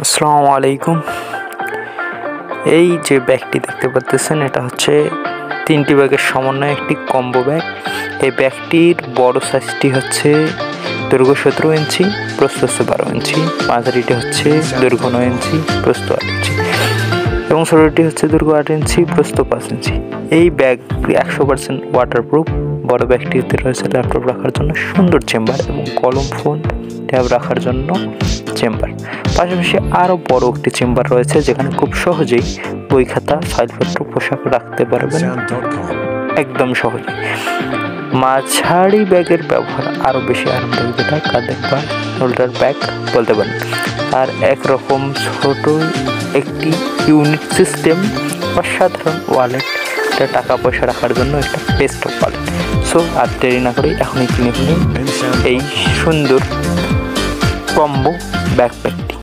আসসালামু আলাইকুম। এই যে ব্যাগটি দেখতে পাচ্ছেন, এটা হচ্ছে 3টি ব্যাগের সমন্বয়ে একটি কম্বো ব্যাগ। এই ব্যাগটির বড় সাইজটি হচ্ছে দৈর্ঘ্য 17 ইঞ্চি, প্রস্থ হচ্ছে 12 ইঞ্চি, মাঝারিটি হচ্ছে দৈর্ঘ্য 9 ইঞ্চি, প্রস্থ 8 ইঞ্চি এবং ছোটটি হচ্ছে দৈর্ঘ্য 8 ইঞ্চি, প্রস্থ 5 ইঞ্চি। এই ব্যাগ 100% ওয়াটারপ্রুফ। বড় ব্যাগটিতে রয়েছে ল্যাপটপ রাখার জন্য সুন্দর চেম্বার এবং কলম, ফোন, ট্যাব রাখার জন্য চেম্বার। পাশাপাশি আরও বড় একটি চেম্বার রয়েছে যেখানে খুব সহজেই বই, খাতা, ফাইলপত্র, পোশাক রাখতে পারবেন একদম সহজে। মাঝারি ব্যাগের ব্যবহার আরও বেশি আরামদায়ক, যেটা কাঁধের বা শোল্ডার ব্যাগ বলতে পারেন। আর একরকম ছোট একটি ইউনিট সিস্টেম বা সাধারণ ওয়ালেট, এটা টাকা পয়সা রাখার জন্য একটা বেস্ট ওয়ালেট। সো আর দেরি না করে এখনই কিনে ফেলুন এই সুন্দর কম্বো ব্যাকপ্যাক।